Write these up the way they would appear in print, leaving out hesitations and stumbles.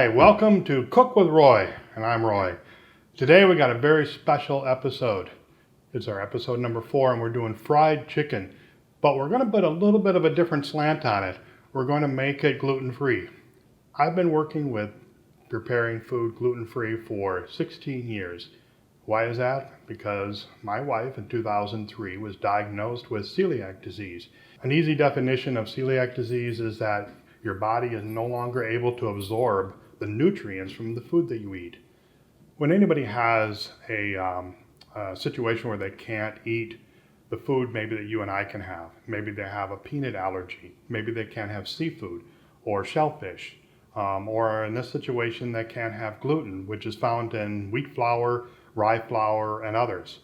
Hi, welcome to Cook with Roy, and I'm Roy. Today we got a very special episode. It's our episode number 4, and we're doing fried chicken, but we're going to put a little bit of a different slant on it. We're going to make it gluten-free. I've been working with preparing food gluten-free for 16 years. Why is that? Because my wife in 2003 was diagnosed with celiac disease. An easy definition of celiac disease is that your body is no longer able to absorb the nutrients from the food that you eat. When anybody has a situation where they can't eat the food maybe that you and I can have, maybe they have a peanut allergy, maybe they can't have seafood or shellfish, or in this situation they can't have gluten, which is found in wheat flour, rye flour, and others.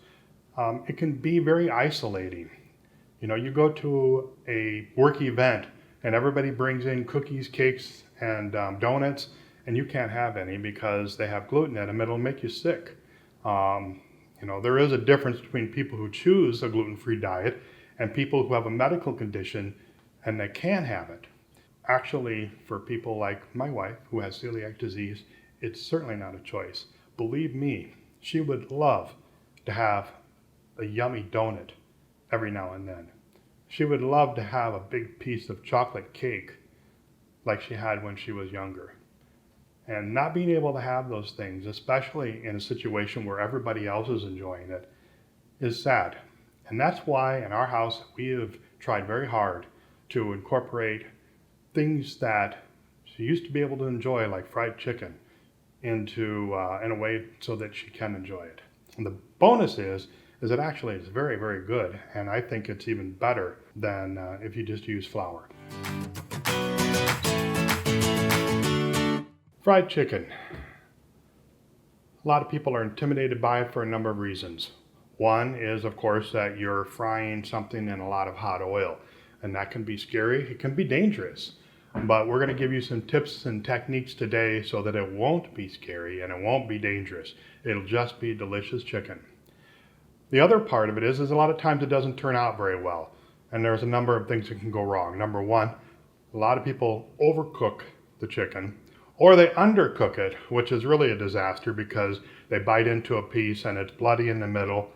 It can be very isolating. You know, you go to a work event and everybody brings in cookies, cakes, and donuts, and you can't have any because they have gluten in them. It'll make you sick. There is a difference between people who choose a gluten-free diet and people who have a medical condition and they can have it. Actually, for people like my wife who has celiac disease, it's certainly not a choice. Believe me, she would love to have a yummy donut every now and then. She would love to have a big piece of chocolate cake like she had when she was younger. And not being able to have those things, especially in a situation where everybody else is enjoying it, is sad. And that's why in our house we have tried very hard to incorporate things that she used to be able to enjoy, like fried chicken, into in a way so that she can enjoy it. And the bonus is it actually is very, very good, and I think it's even better than if you just use flour. Fried chicken. A lot of people are intimidated by it for a number of reasons. One is, of course, that you're frying something in a lot of hot oil, and that can be scary. It can be dangerous. But we're going to give you some tips and techniques today so that it won't be scary and it won't be dangerous. It'll just be delicious chicken. The other part of it is a lot of times it doesn't turn out very well, and there's a number of things that can go wrong. Number one, a lot of people overcook the chicken, or they undercook it, which is really a disaster because they bite into a piece and it's bloody in the middle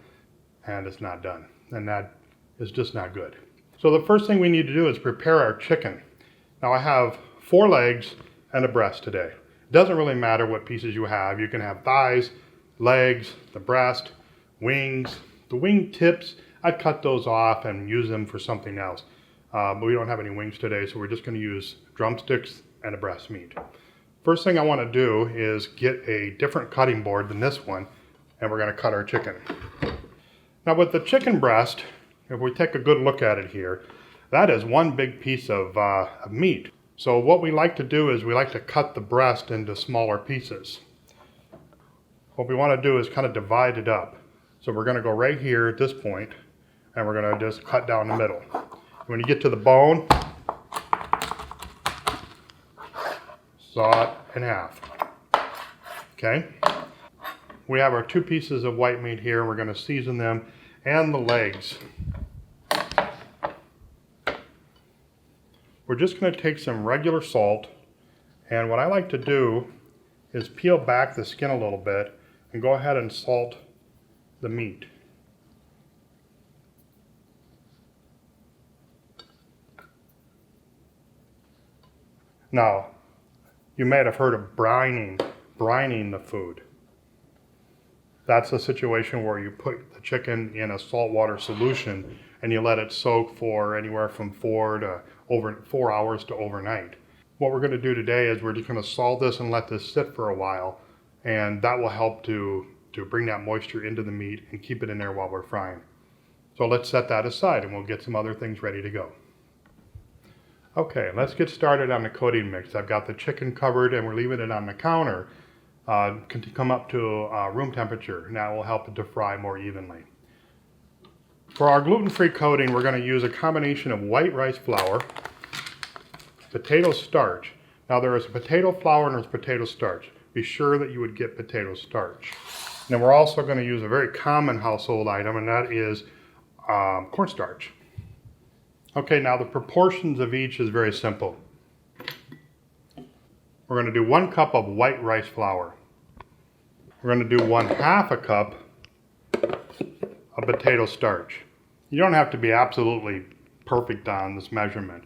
and it's not done, and that is just not good. So the first thing we need to do is prepare our chicken. Now I have 4 legs and a breast today. It doesn't really matter what pieces you have. You can have thighs, legs, the breast, wings. The wing tips, I'd cut those off and use them for something else. But we don't have any wings today, so we're just going to use drumsticks and a breast meat. First thing I want to do is get a different cutting board than this one, and we're going to cut our chicken. Now with the chicken breast, if we take a good look at it here, that is one big piece of meat. So what we like to do is we like to cut the breast into smaller pieces. What we want to do is kind of divide it up. So we're going to go right here at this point, and we're going to just cut down the middle. When you get to the bone, saw it in half. Okay? We have our 2 pieces of white meat here. We're going to season them and the legs. We're just going to take some regular salt, and what I like to do is peel back the skin a little bit and go ahead and salt the meat. Now, you may have heard of brining the food. That's a situation where you put the chicken in a saltwater solution and you let it soak for anywhere from 4 hours to overnight. What we're going to do today is we're just going to salt this and let this sit for a while, and that will help to bring that moisture into the meat and keep it in there while we're frying. So let's set that aside and we'll get some other things ready to go. Okay, let's get started on the coating mix. I've got the chicken covered and we're leaving it on the counter to come up to room temperature. Now it will help it to fry more evenly. For our gluten-free coating, we're going to use a combination of white rice flour, potato starch. Now there is potato flour and there's potato starch. Be sure that you would get potato starch. Then we're also going to use a very common household item, and that is cornstarch. Okay, now the proportions of each is very simple. we're going to do 1 cup of white rice flour. We're going to do 1/2 a cup of potato starch. You don't have to be absolutely perfect on this measurement.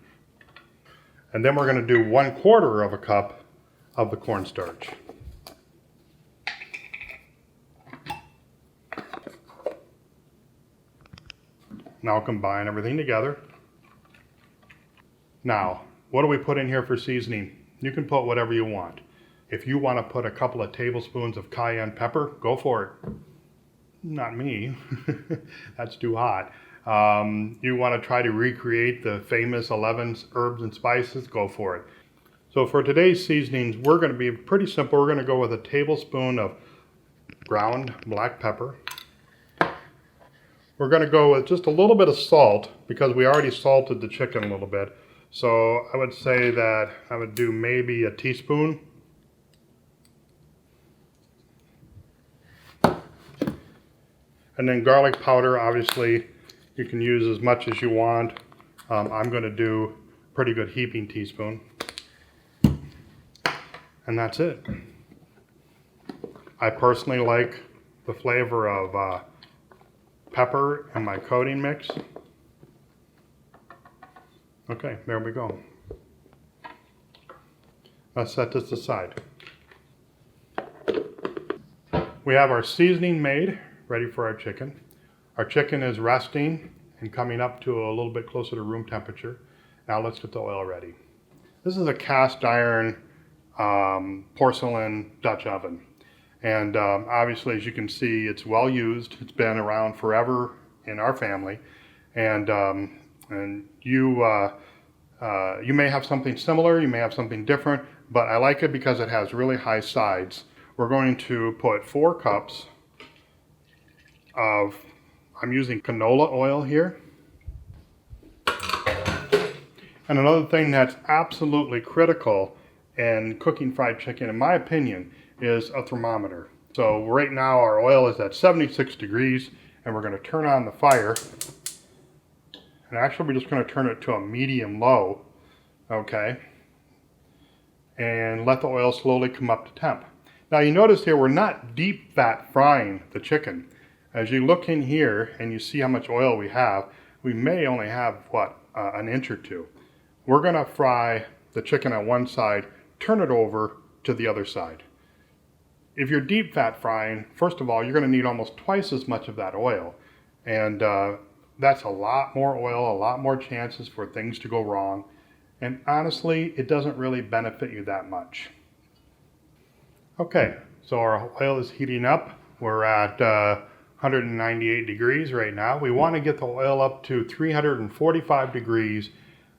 And then we're going to do 1/4 of a cup of the cornstarch. Now combine everything together. Now, what do we put in here for seasoning? You can put whatever you want. If you want to put a couple of tablespoons of cayenne pepper, go for it. Not me. That's too hot. You want to try to recreate the famous 11 herbs and spices, go for it. So for today's seasonings, we're going to be pretty simple. We're going to go with a tablespoon of ground black pepper. We're going to go with just a little bit of salt because we already salted the chicken a little bit. So I would say that I would do maybe a teaspoon. And then garlic powder, obviously, you can use as much as you want. I'm going to do a pretty good heaping teaspoon. And that's it. I personally like the flavor of pepper in my coating mix. Okay, there we go. Let's set this aside. We have our seasoning made, ready for our chicken. Our chicken is resting and coming up to a little bit closer to room temperature. Now let's get the oil ready. This is a cast iron porcelain Dutch oven. And obviously, as you can see, it's well used. It's been around forever in our family. And you may have something similar, you may have something different, but I like it because it has really high sides. We're going to put 4 cups of, I'm using canola oil here. And another thing that's absolutely critical in cooking fried chicken, in my opinion, is a thermometer. So right now our oil is at 76 degrees and we're going to turn on the fire. And actually we're just going to turn it to a medium low, okay? And let the oil slowly come up to temp. Now you notice here we're not deep fat frying the chicken. As you look in here and you see how much oil we have, we may only have, an inch or two. We're going to fry the chicken on one side, turn it over to the other side. If you're deep fat frying, first of all, you're going to need almost twice as much of that oil. And that's a lot more oil, a lot more chances for things to go wrong. And honestly, it doesn't really benefit you that much. Okay, so our oil is heating up. We're at 198 degrees right now. We want to get the oil up to 345 degrees,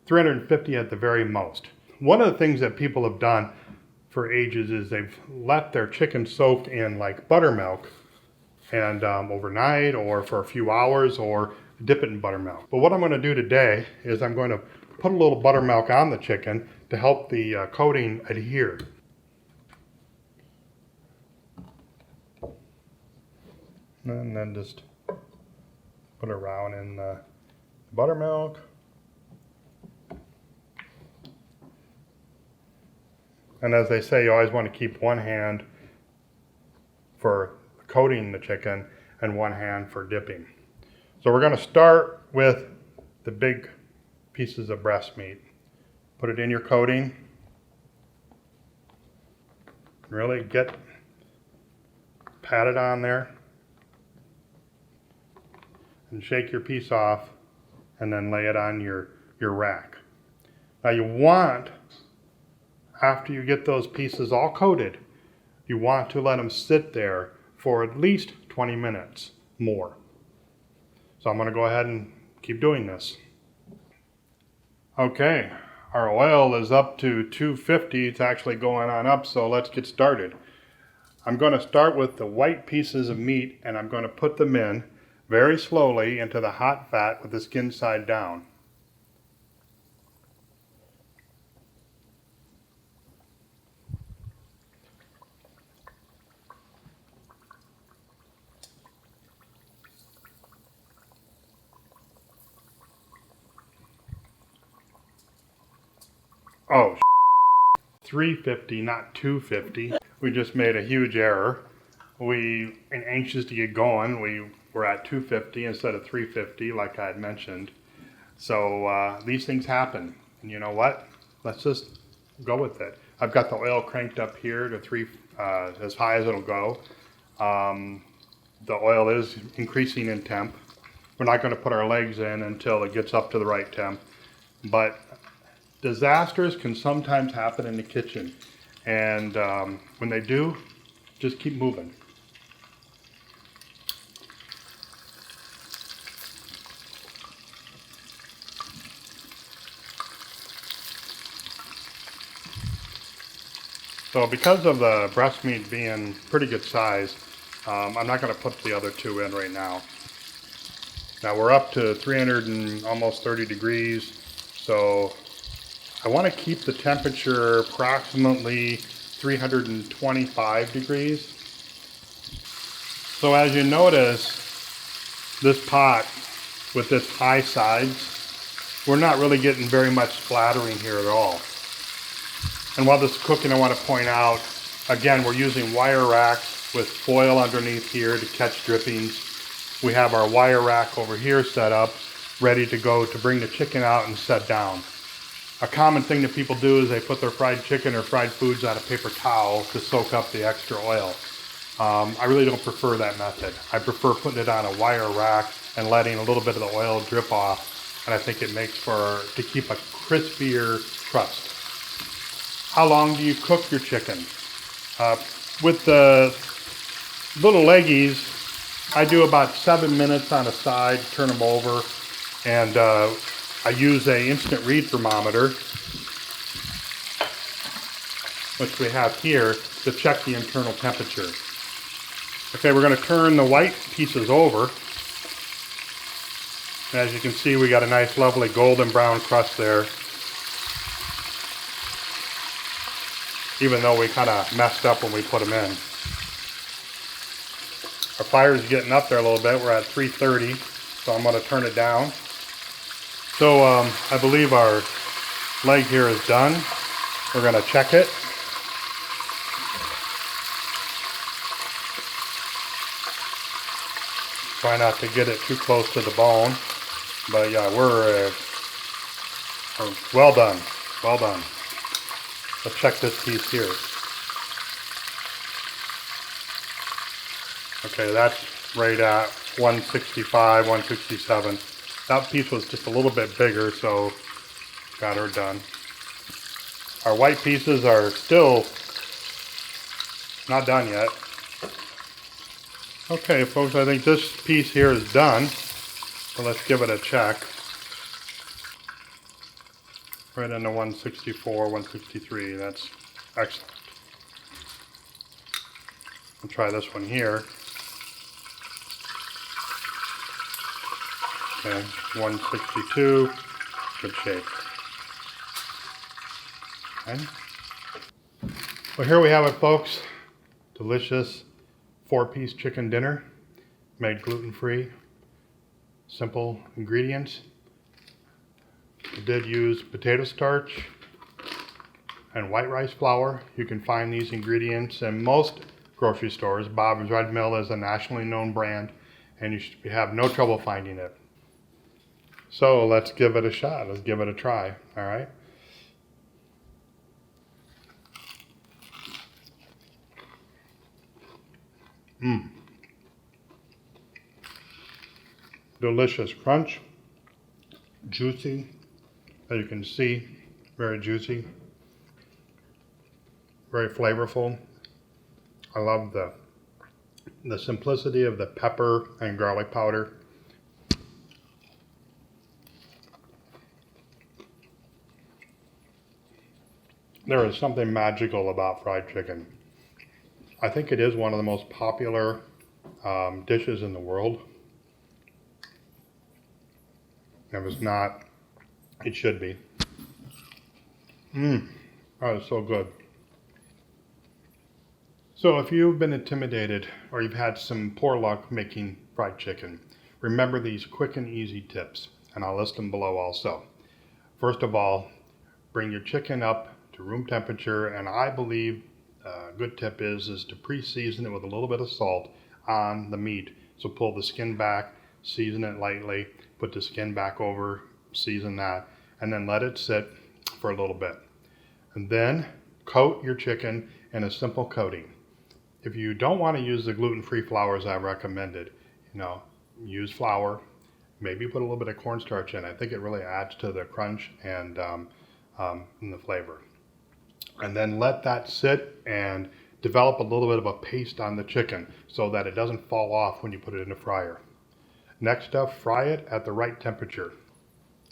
350 at the very most. One of the things that people have done for ages is they've let their chicken soak in like buttermilk and overnight or for a few hours or dip it in buttermilk. But what I'm going to do today is I'm going to put a little buttermilk on the chicken to help the coating adhere. And then just put it around in the buttermilk. And as they say, you always want to keep one hand for coating the chicken and one hand for dipping. So we're going to start with the big pieces of breast meat. Put it in your coating. Really pat it on there. And shake your piece off and then lay it on your rack. Now you want, after you get those pieces all coated, you want to let them sit there for at least 20 minutes more. So I'm going to go ahead and keep doing this. Okay, our oil is up to 250. It's actually going on up, so let's get started. I'm going to start with the white pieces of meat and I'm going to put them in very slowly into the hot fat with the skin side down. Oh, 350, not 250. We just made a huge error. We, and anxious to get going, we were at 250 instead of 350 like I had mentioned. So these things happen, and you know what? Let's just go with it. I've got the oil cranked up here to as high as it'll go. The oil is increasing in temp. We're not going to put our legs in until it gets up to the right temp, but disasters can sometimes happen in the kitchen, and when they do, just keep moving. So because of the breast meat being pretty good size, I'm not going to put the other two in right now. Now we're up to 300 and almost 30 degrees, so I want to keep the temperature approximately 325 degrees. So as you notice, this pot with its high sides, we're not really getting very much splattering here at all. And while this is cooking, I want to point out, again, we're using wire racks with foil underneath here to catch drippings. We have our wire rack over here set up, ready to go to bring the chicken out and set down. A common thing that people do is they put their fried chicken or fried foods on a paper towel to soak up the extra oil. I really don't prefer that method. I prefer putting it on a wire rack and letting a little bit of the oil drip off, and I think it makes to keep a crispier crust. How long do you cook your chicken? With the little leggies, I do about 7 minutes on a side, turn them over, and I use an instant read thermometer, which we have here, to check the internal temperature. Okay, we're going to turn the white pieces over. As you can see, we got a nice lovely golden brown crust there. Even though we kind of messed up when we put them in. Our fire's getting up there a little bit. We're at 330, so I'm going to turn it down. So I believe our leg here is done. We're going to check it. Try not to get it too close to the bone, but yeah, we're well done. Well done. Let's check this piece here. Okay, that's right at 165, 167. That piece was just a little bit bigger, so got her done. Our white pieces are still not done yet. Okay, folks, I think this piece here is done. So let's give it a check. Right into 164, 163, that's excellent. We'll try this one here. Okay, 162, good shape. Okay. Well, here we have it, folks. Delicious 4-piece chicken dinner, made gluten-free, simple ingredients. I did use potato starch and white rice flour. You can find these ingredients in most grocery stores. Bob's Red Mill is a nationally known brand, and you should have no trouble finding it. So let's give it a shot. Let's give it a try. All right. Delicious crunch, juicy. As you can see, very juicy, very flavorful. I love the simplicity of the pepper and garlic powder. There is something magical about fried chicken. I think it is one of the most popular dishes in the world. If it's not, it should be. That is so good. So if you've been intimidated or you've had some poor luck making fried chicken, remember these quick and easy tips, and I'll list them below also. First of all, bring your chicken up to room temperature. And I believe a good tip is to pre-season it with a little bit of salt on the meat. So pull the skin back, season it lightly, put the skin back over, season that, and then let it sit for a little bit. And then coat your chicken in a simple coating. If you don't want to use the gluten-free flours I recommended, use flour, maybe put a little bit of cornstarch in. I think it really adds to the crunch and the flavor. And then let that sit and develop a little bit of a paste on the chicken so that it doesn't fall off when you put it in the fryer. Next up, fry it at the right temperature.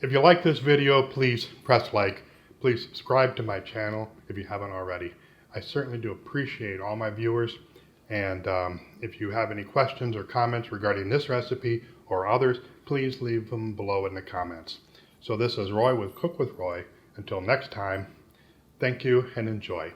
If you like this video, please press like. Please subscribe to my channel if you haven't already. I certainly do appreciate all my viewers. And if you have any questions or comments regarding this recipe or others, please leave them below in the comments. So this is Roy with Cook with Roy. Until next time, thank you and enjoy.